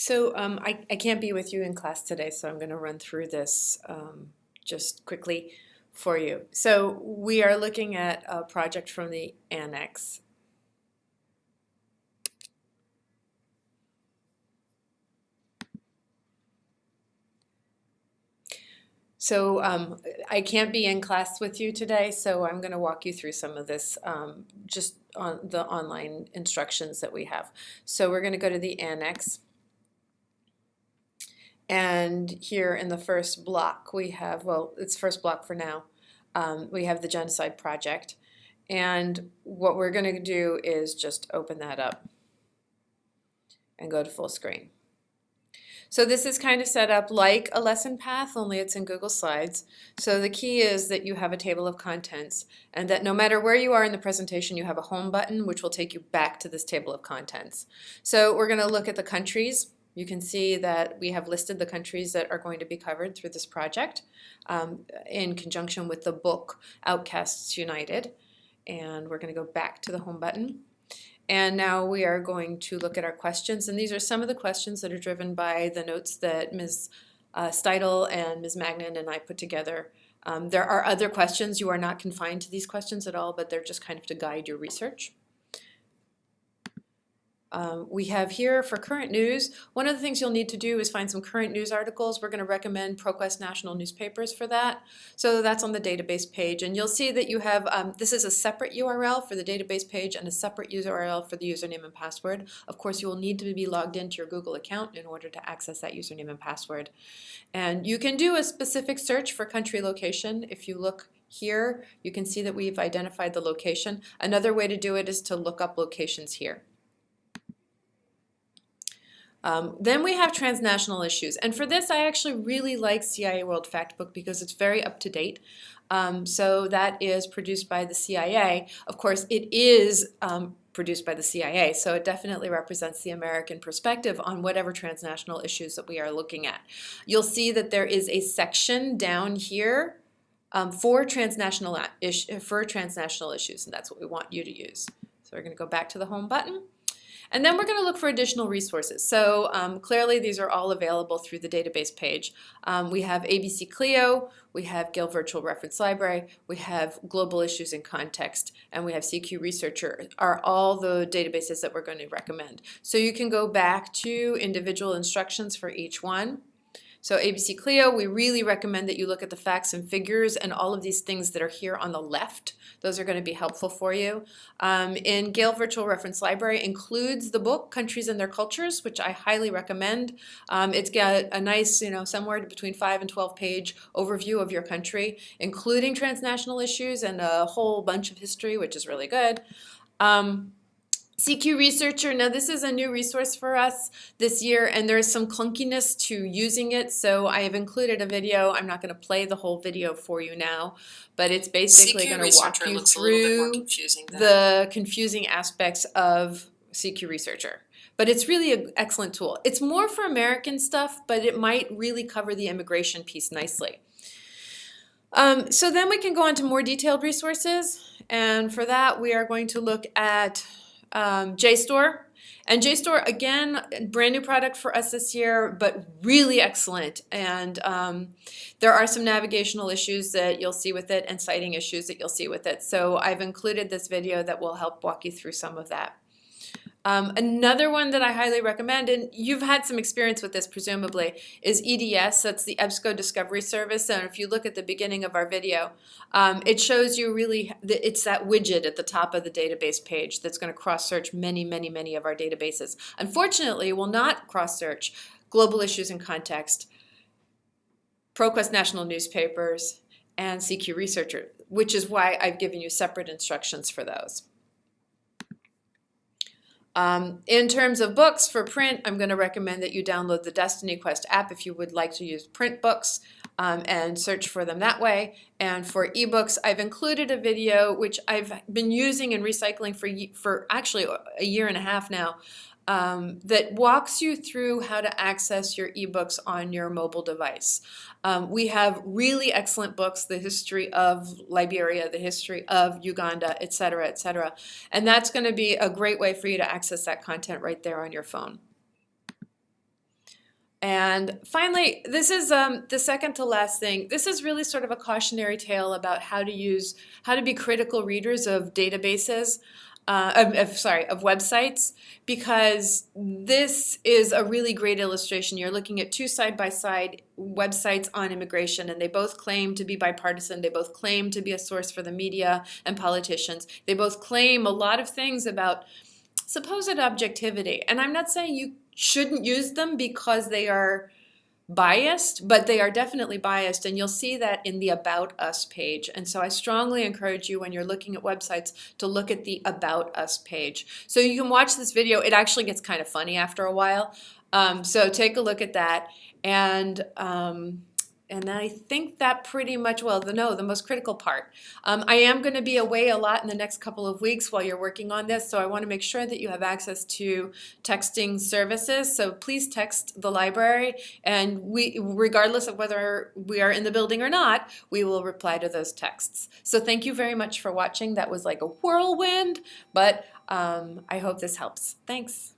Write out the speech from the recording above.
So I can't be with you in class today, so I'm going to run through this just quickly for you. So we are looking at a project from the ANNNEX. So I can't be in class with you today, so I'm going to walk you through some of this just on the online instructions that we have. So we're going to go to the ANNNEX. And here in the first block we have, well, it's first block for now, we have the Genocide Project. And what we're going to do is just open that up and go to full screen. So this is kind of set up like a lesson path, only it's in Google Slides. So the key is that you have a table of contents and that no matter where you are in the presentation, you have a home button which will take you back to this table of contents. So we're going to look at the countries. You can see that we have listed the countries that are going to be covered through this project in conjunction with the book Outcasts United. And we're going to go back to the home button. And now we are going to look at our questions. And these are some of the questions that are driven by the notes that Ms. Steidl and Ms. Magnan and I put together. There are other questions. You are not confined to these questions at all, but they're just kind of to guide your research. We have here for current news, one of the things you'll need to do is find some current news articles. We're going to recommend Transnational newspapers for that. So that's on the database page. And you'll see that you have, this is a separate URL for the database page and a separate URL for the username and password. Of course, you will need to be logged into your Google account in order to access that username and password. And you can do a specific search for country location. If you look here, you can see that we've identified the location. Another way to do it is to look up locations here. Then we have transnational issues, and for this I actually really like CIA World Factbook because it's very up to date. So that is produced by the CIA. Of course, it is produced by the CIA, so it definitely represents the American perspective on whatever transnational issues that we are looking at. You'll see that there is a section down here for transnational issues, and that's what we want you to use. So we're going to go back to the home button. And then we're going to look for additional resources. So clearly these are all available through the database page. We have ABC-CLIO, we have Gale Virtual Reference Library, we have Global Issues in Context, and we have CQ Researcher are all the databases that we're going to recommend. So you can go back to individual instructions for each one. So ABC-CLIO, we really recommend that you look at the facts and figures and all of these things that are here on the left. Those are going to be helpful for you. In Gale Virtual Reference Library includes the book Countries and Their Cultures, which I highly recommend. It's got a nice, somewhere between 5 and 12 page overview of your country, including transnational issues and a whole bunch of history, which is really good. CQ Researcher, now this is a new resource for us this year and there's some clunkiness to using it, so I have included a video. I'm not going to play the whole video for you now, but it's basically going to walk you through the confusing aspects of CQ Researcher. But it's really an excellent tool. It's more for American stuff, but it might really cover the immigration piece nicely. So then we can go on to more detailed resources, and for that we are going to look at JSTOR. And JSTOR, again, brand new product for us this year, but really excellent. And there are some navigational issues that you'll see with it and citing issues that you'll see with it. So I've included this video that will help walk you through some of that. Another one that I highly recommend, and you've had some experience with this presumably, is EDS. That's the EBSCO Discovery Service. And if you look at the beginning of our video, it shows you really, it's that widget at the top of the database page that's going to cross-search many, many, many of our databases. Unfortunately, it will not cross-search Global Issues in Context, Transnational newspapers, and CQ Researcher, which is why I've given you separate instructions for those. In terms of books for print, I'm going to recommend that you download the Destiny Quest app if you would like to use print books and search for them that way. And for ebooks, I've included a video which I've been using and recycling for actually a year and a half now, that walks you through how to access your ebooks on your mobile device. We have really excellent books, the history of Liberia, the history of Uganda, etc., etc. And that's going to be a great way for you to access that content right there on your phone. And finally, this is the second to last thing. This is really sort of a cautionary tale about how to be critical readers of databases, of websites, because this is a really great illustration. You're looking at two side-by-side websites on immigration, and they both claim to be bipartisan. They both claim to be a source for the media and politicians. They both claim a lot of things about supposed objectivity. And I'm not saying you shouldn't use them because they are biased, but they are definitely biased, and you'll see that in the About Us page. And so I strongly encourage you, when you're looking at websites, to look at the About Us page. So you can watch this video. It actually gets kind of funny after a while. So take a look at that. And I think that pretty much, well, the most critical part. I am going to be away a lot in the next couple of weeks while you're working on this, so I want to make sure that you have access to texting services. So please text the library, and regardless of whether we are in the building or not, we will reply to those texts. So thank you very much for watching. That was like a whirlwind, but I hope this helps. Thanks.